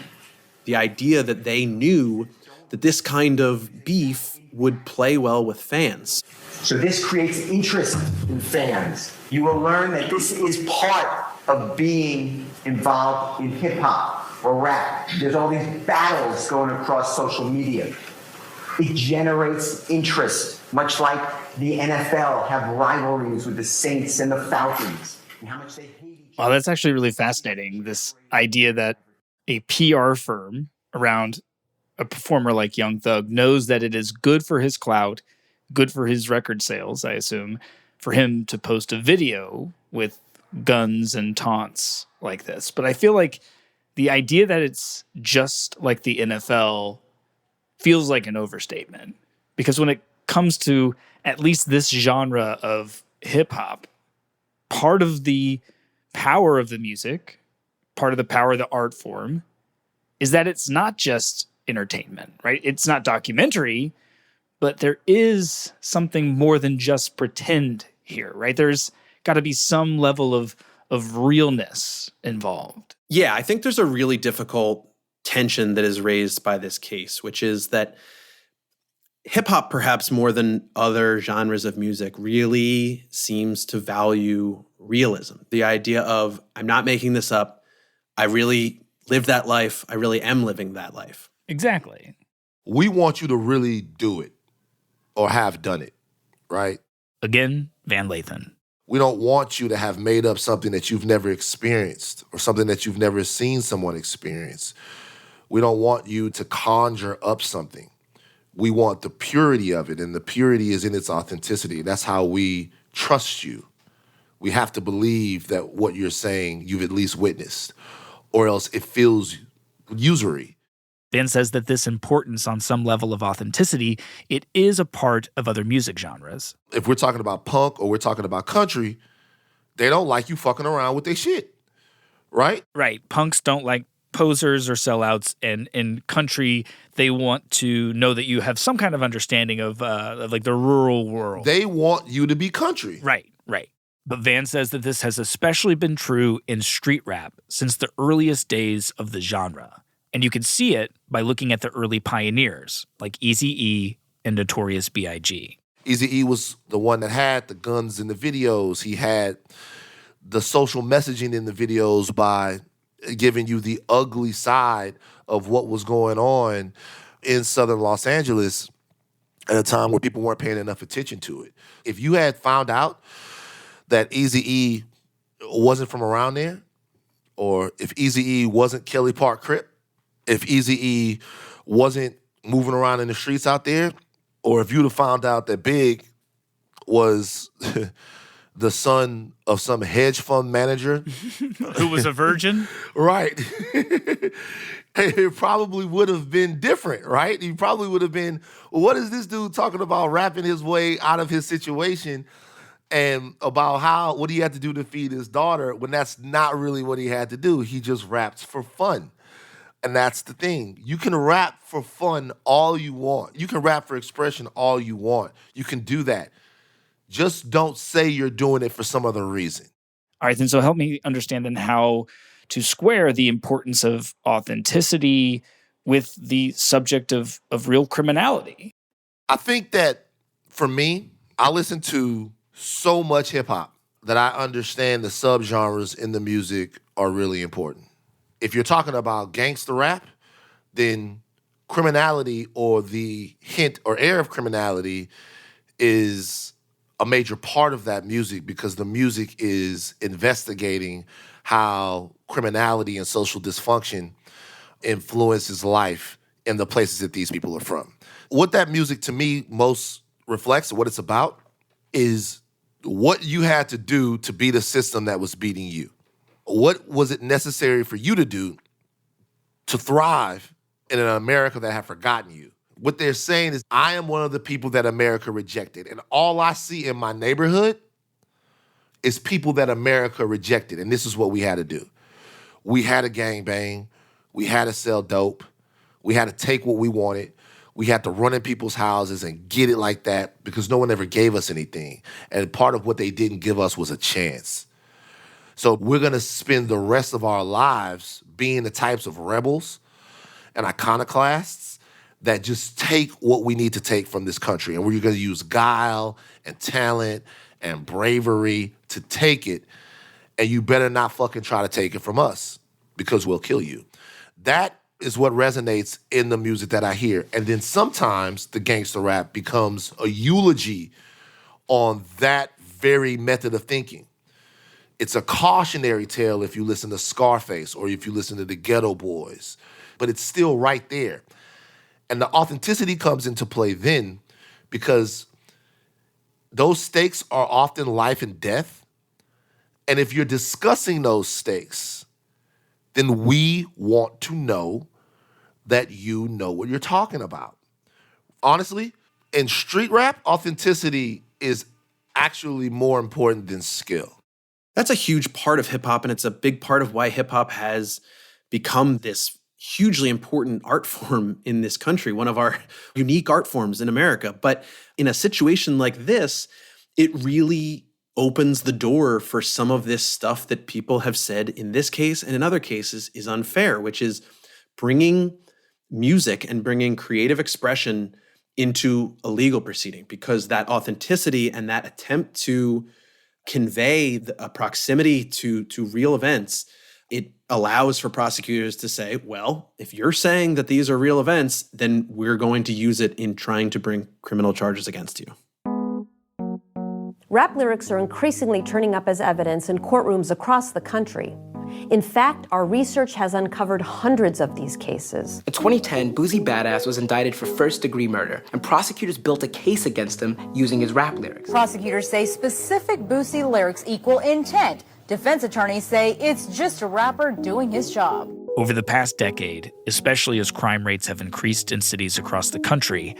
The idea that they knew that this kind of beef would play well with fans. So this creates interest in fans. You will learn that this is part of being involved in hip hop or rap. There's all these battles going across social media. It generates interest, much like the NFL have rivalries with the Saints and the Falcons. And how much they hate each Wow, that's actually really fascinating. This idea that a PR firm around a performer like Young Thug knows that it is good for his clout, good for his record sales, I assume, for him to post a video with guns and taunts like this. But I feel like the idea that it's just like the NFL feels like an overstatement. Because when it comes to at least this genre of hip hop, part of the power of the music, part of the power of the art form, is that it's not just entertainment, right? It's not documentary, but there is something more than just pretend here, right? There's got to be some level of realness involved. Yeah, I think there's a really difficult tension that is raised by this case, which is that hip-hop, perhaps more than other genres of music, really seems to value realism. The idea of, I'm not making this up, I really live that life, I really am living that life. Exactly. We want you to really do it or have done it, right? Again, Van Lathan. We don't want you to have made up something that you've never experienced or something that you've never seen someone experience. We don't want you to conjure up something. We want the purity of it, and the purity is in its authenticity. That's how we trust you. We have to believe that what you're saying you've at least witnessed, or else it feels usury. Van says that this importance on some level of authenticity, it is a part of other music genres. If we're talking about punk or we're talking about country, they don't like you fucking around with their shit, right? Right. Punks don't like posers or sellouts, and in country, they want to know that you have some kind of understanding of like the rural world. They want you to be country. Right, right. But Van says that this has especially been true in street rap since the earliest days of the genre. And you can see it by looking at the early pioneers, like Eazy-E and Notorious B.I.G. Eazy-E was the one that had the guns in the videos. He had the social messaging in the videos by giving you the ugly side of what was going on in southern Los Angeles at a time where people weren't paying enough attention to it. If you had found out that Eazy-E wasn't from around there, or if Eazy-E wasn't Kelly Park Crip, if Eazy-E wasn't moving around in the streets out there, or if you'd have found out that Big was the son of some hedge fund manager who was a virgin, right? It probably would have been different, right? You probably would have been, well, what is this dude talking about rapping his way out of his situation and about what he had to do to feed his daughter when that's not really what he had to do. He just raps for fun. And that's the thing. You can rap for fun all you want. You can rap for expression all you want. You can do that. Just don't say you're doing it for some other reason. All right, then so help me understand then how to square the importance of authenticity with the subject of real criminality. I think that for me, I listen to so much hip hop that I understand the subgenres in the music are really important. If you're talking about gangster rap, then criminality or the hint or air of criminality is a major part of that music because the music is investigating how criminality and social dysfunction influences life in the places that these people are from. What that music to me most reflects, what it's about, is what you had to do to beat a system that was beating you. What was it necessary for you to do to thrive in an America that had forgotten you? What they're saying is, I am one of the people that America rejected. And all I see in my neighborhood is people that America rejected. And this is what we had to do. We had to gangbang. We had to sell dope. We had to take what we wanted. We had to run in people's houses and get it like that because no one ever gave us anything. And part of what they didn't give us was a chance. So we're going to spend the rest of our lives being the types of rebels and iconoclasts that just take what we need to take from this country. And we're going to use guile and talent and bravery to take it. And you better not fucking try to take it from us because we'll kill you. That is what resonates in the music that I hear. And then sometimes the gangster rap becomes a eulogy on that very method of thinking. It's a cautionary tale if you listen to Scarface or if you listen to the Ghetto Boys, but it's still right there. And the authenticity comes into play then because those stakes are often life and death. And if you're discussing those stakes, then we want to know that you know what you're talking about. Honestly, in street rap, authenticity is actually more important than skill. That's a huge part of hip-hop, and it's a big part of why hip-hop has become this hugely important art form in this country, one of our unique art forms in America. But in a situation like this, it really opens the door for some of this stuff that people have said in this case and in other cases is unfair, which is bringing music and bringing creative expression into a legal proceeding, because that authenticity and that attempt to convey a proximity to real events, it allows for prosecutors to say, well, if you're saying that these are real events, then we're going to use it in trying to bring criminal charges against you. Rap lyrics are increasingly turning up as evidence in courtrooms across the country. In fact, our research has uncovered hundreds of these cases. In 2010, Boozy Badass was indicted for first-degree murder, and prosecutors built a case against him using his rap lyrics. Prosecutors say specific Boosie lyrics equal intent. Defense attorneys say it's just a rapper doing his job. Over the past decade, especially as crime rates have increased in cities across the country,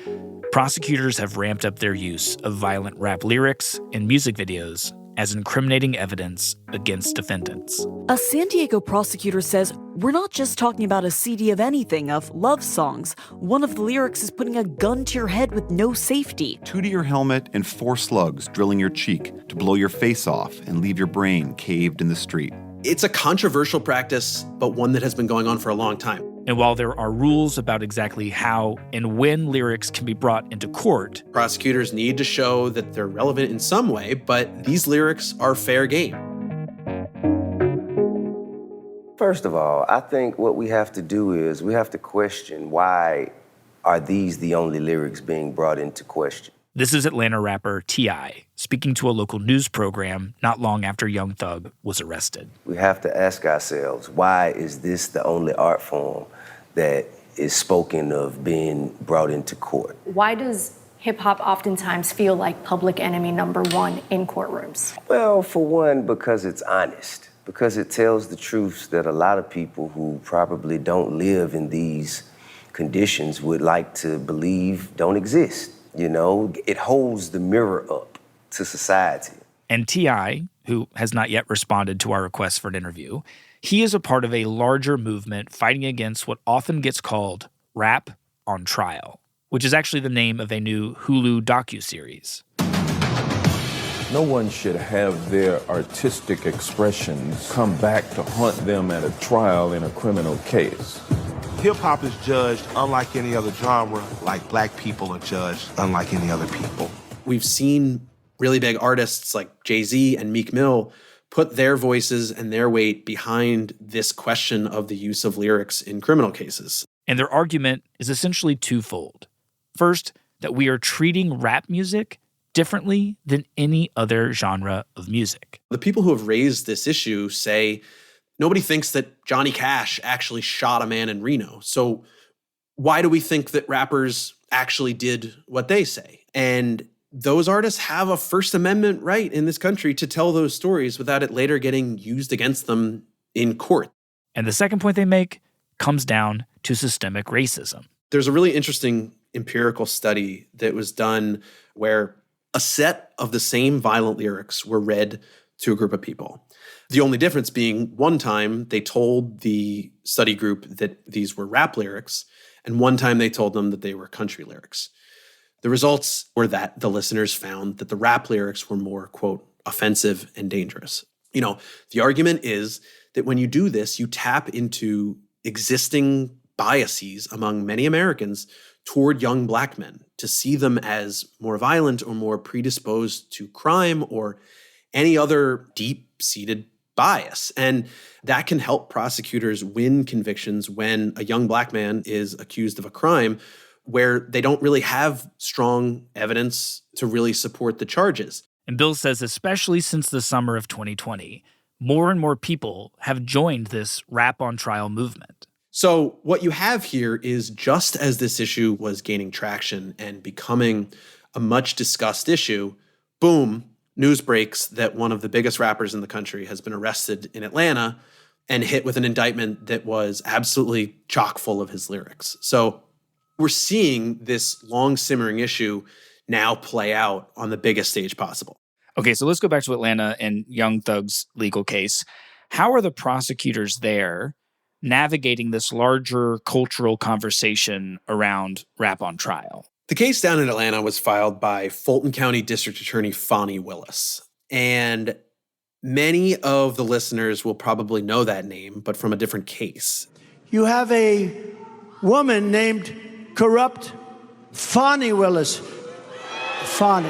prosecutors have ramped up their use of violent rap lyrics in music videos as incriminating evidence against defendants. A San Diego prosecutor says, we're not just talking about a CD of anything, of love songs. One of the lyrics is putting a gun to your head with no safety. 2 to your helmet and 4 slugs drilling your cheek to blow your face off and leave your brain caved in the street. It's a controversial practice, but one that has been going on for a long time. And while there are rules about exactly how and when lyrics can be brought into court, prosecutors need to show that they're relevant in some way, but these lyrics are fair game. First of all, I think what we have to do is we have to question, why are these the only lyrics being brought into question? This is Atlanta rapper T.I. speaking to a local news program not long after Young Thug was arrested. We have to ask ourselves, why is this the only art form that is spoken of being brought into court? Why does hip-hop oftentimes feel like public enemy number one in courtrooms? Well, for one, because it's honest. Because it tells the truths that a lot of people who probably don't live in these conditions would like to believe don't exist. You know, it holds the mirror up to society. And T.I., who has not yet responded to our request for an interview, he is a part of a larger movement fighting against what often gets called rap on trial, which is actually the name of a new Hulu docuseries. No one should have their artistic expressions come back to haunt them at a trial in a criminal case. Hip-hop is judged unlike any other genre, like black people are judged unlike any other people. We've seen really big artists like Jay-Z and Meek Mill put their voices and their weight behind this question of the use of lyrics in criminal cases. And their argument is essentially twofold. First, that we are treating rap music differently than any other genre of music. The people who have raised this issue say nobody thinks that Johnny Cash actually shot a man in Reno. So why do we think that rappers actually did what they say? And those artists have a First Amendment right in this country to tell those stories without it later getting used against them in court. And the second point they make comes down to systemic racism. There's a really interesting empirical study that was done where a set of the same violent lyrics were read to a group of people. The only difference being one time they told the study group that these were rap lyrics, and one time they told them that they were country lyrics. The results were that the listeners found that the rap lyrics were more, quote, offensive and dangerous. You know, the argument is that when you do this, you tap into existing biases among many Americans toward young black men to see them as more violent or more predisposed to crime or any other deep-seated bias. And that can help prosecutors win convictions when a young black man is accused of a crime where they don't really have strong evidence to really support the charges. And Bill says especially since the summer of 2020, more and more people have joined this rap on trial movement. So what you have here is, just as this issue was gaining traction and becoming a much discussed issue, boom, news breaks that one of the biggest rappers in the country has been arrested in Atlanta and hit with an indictment that was absolutely chock full of his lyrics. So we're seeing this long simmering issue now play out on the biggest stage possible. Okay, so let's go back to Atlanta and Young Thug's legal case. How are the prosecutors there navigating this larger cultural conversation around rap on trial? The case down in Atlanta was filed by Fulton County District Attorney Fonnie Willis. And many of the listeners will probably know that name, but from a different case. You have a woman named Corrupt Fonnie Willis. Fonnie.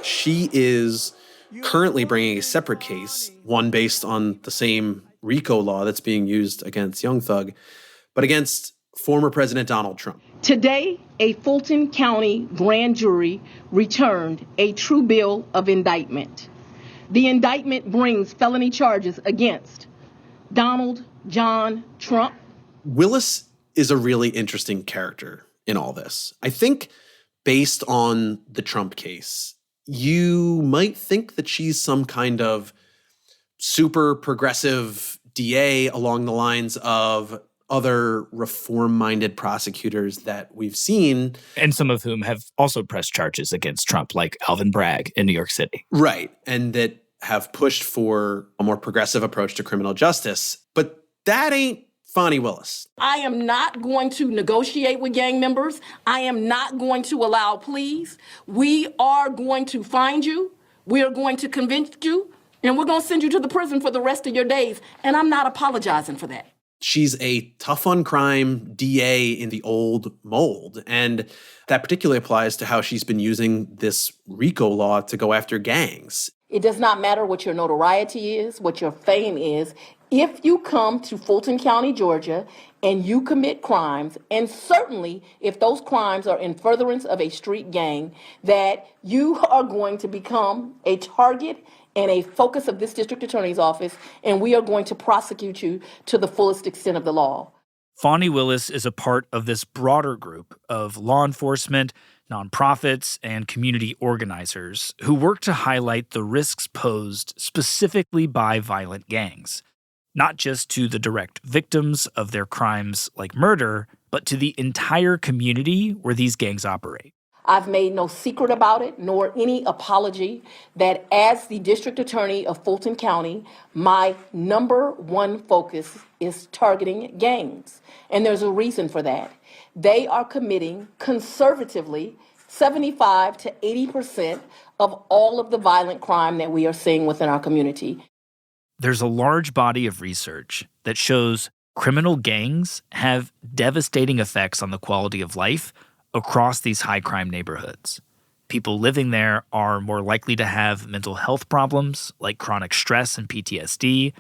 She is currently bringing a separate case, one based on the same RICO law that's being used against Young Thug, but against former President Donald Trump. Today, a Fulton County grand jury returned a true bill of indictment. The indictment brings felony charges against Donald John Trump. Willis is a really interesting character in all this. I think based on the Trump case, you might think that she's some kind of super progressive DA along the lines of other reform-minded prosecutors that we've seen. And some of whom have also pressed charges against Trump, like Alvin Bragg in New York City. Right, and that have pushed for a more progressive approach to criminal justice. But that ain't Fonnie Willis. I am not going to negotiate with gang members. I am not going to allow pleas. We are going to find you. We are going to convict you. And we're going to send you to the prison for the rest of your days. And I'm not apologizing for that. She's a tough on crime DA in the old mold. And that particularly applies to how she's been using this RICO law to go after gangs. It does not matter what your notoriety is, what your fame is. If you come to Fulton County, Georgia, and you commit crimes, and certainly if those crimes are in furtherance of a street gang, that you are going to become a target and a focus of this district attorney's office, and we are going to prosecute you to the fullest extent of the law. Fonnie Willis is a part of this broader group of law enforcement, nonprofits, and community organizers who work to highlight the risks posed specifically by violent gangs, not just to the direct victims of their crimes like murder, but to the entire community where these gangs operate. I've made no secret about it, nor any apology, that as the district attorney of Fulton County, my number one focus is targeting gangs. And there's a reason for that. They are committing conservatively 75 to 80% of all of the violent crime that we are seeing within our community. There's a large body of research that shows criminal gangs have devastating effects on the quality of life across these high-crime neighborhoods. People living there are more likely to have mental health problems like chronic stress and PTSD,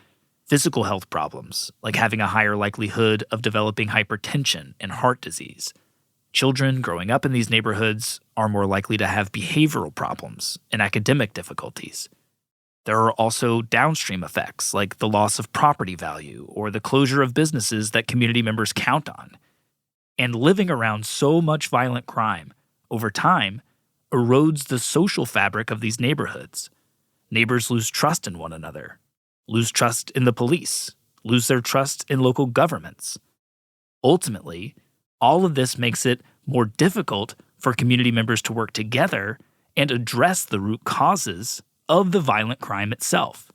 physical health problems like having a higher likelihood of developing hypertension and heart disease, Children growing up in these neighborhoods are more likely to have behavioral problems and academic difficulties. There are also downstream effects like the loss of property value or the closure of businesses that community members count on. And living around so much violent crime, over time, erodes the social fabric of these neighborhoods. Neighbors lose trust in one another, lose trust in the police, lose their trust in local governments. Ultimately, all of this makes it more difficult for community members to work together and address the root causes of the violent crime itself.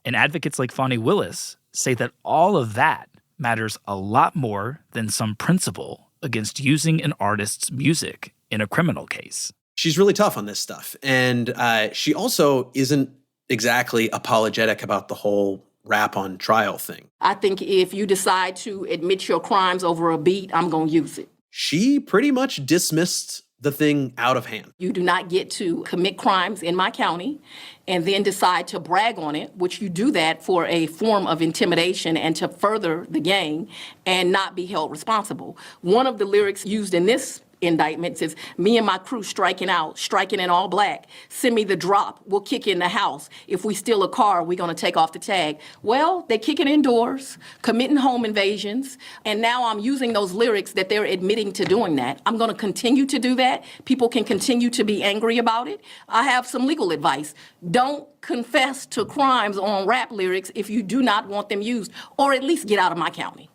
And advocates like Fani Willis say that all of that matters a lot more than some principle against using an artist's music in a criminal case. She's really tough on this stuff. And she also isn't exactly apologetic about the whole rap on trial thing. I think if you decide to admit your crimes over a beat, I'm going to use it. She pretty much dismissed the thing out of hand. You do not get to commit crimes in my county and then decide to brag on it, which you do that for a form of intimidation and to further the gang and not be held responsible. One of the lyrics used in this indictment says, me and my crew striking in all black. Send me the drop. We'll kick in the house. If we steal a car, we're going to take off the tag. Well, they're kicking indoors, committing home invasions, and now I'm using those lyrics that they're admitting to doing that. I'm going to continue to do that. People can continue to be angry about it. I have some legal advice. Don't confess to crimes on rap lyrics if you do not want them used, or at least get out of my county.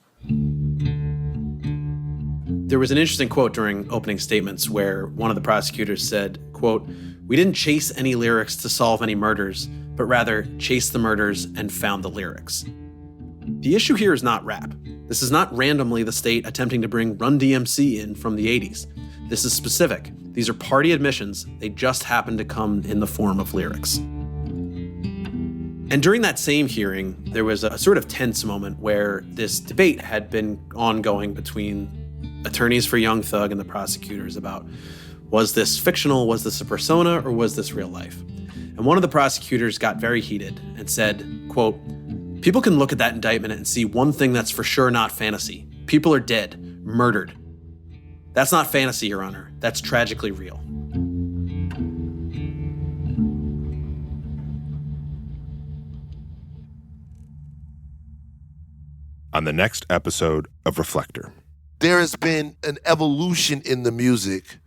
There was an interesting quote during opening statements where one of the prosecutors said, quote, "We didn't chase any lyrics to solve any murders, but rather chased the murders and found the lyrics." The issue here is not rap. This is not randomly the state attempting to bring Run DMC in from the 80s. This is specific. These are party admissions. They just happen to come in the form of lyrics. And during that same hearing, there was a sort of tense moment where this debate had been ongoing between attorneys for Young Thug and the prosecutors about, was this fictional, was this a persona, or was this real life? And one of the prosecutors got very heated and said, quote, "People can look at that indictment and see one thing that's for sure not fantasy. People are dead, murdered. That's not fantasy, Your Honor. That's tragically real." On the next episode of Reflector. There has been an evolution in the music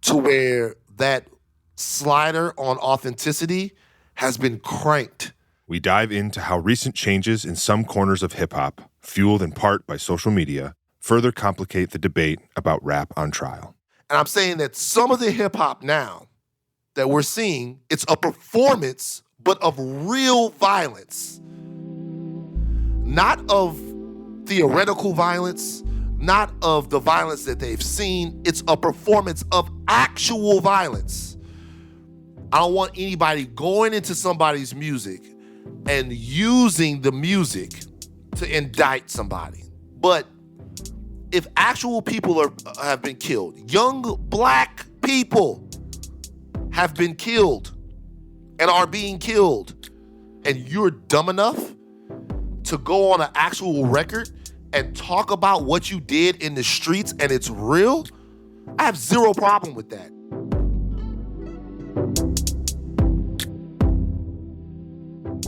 to where that slider on authenticity has been cranked. We dive into how recent changes in some corners of hip-hop, fueled in part by social media, further complicate the debate about rap on trial. And I'm saying that some of the hip-hop now that we're seeing, it's a performance, but of real violence. Not of theoretical violence, not of the violence that they've seen. It's a performance of actual violence. I don't want anybody going into somebody's music and using the music to indict somebody. But if actual people have been killed, young black people have been killed and are being killed, and you're dumb enough to go on an actual record and talk about what you did in the streets and it's real, I have zero problem with that.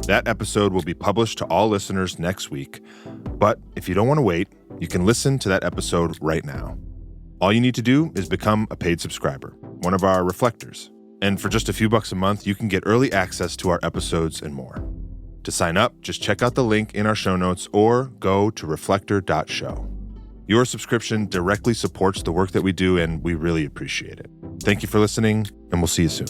That episode will be published to all listeners next week. But if you don't want to wait, you can listen to that episode right now. All you need to do is become a paid subscriber, one of our reflectors. And for just a few bucks a month, you can get early access to our episodes and more. To sign up, just check out the link in our show notes or go to reflector.show. Your subscription directly supports the work that we do, and we really appreciate it. Thank you for listening, and we'll see you soon.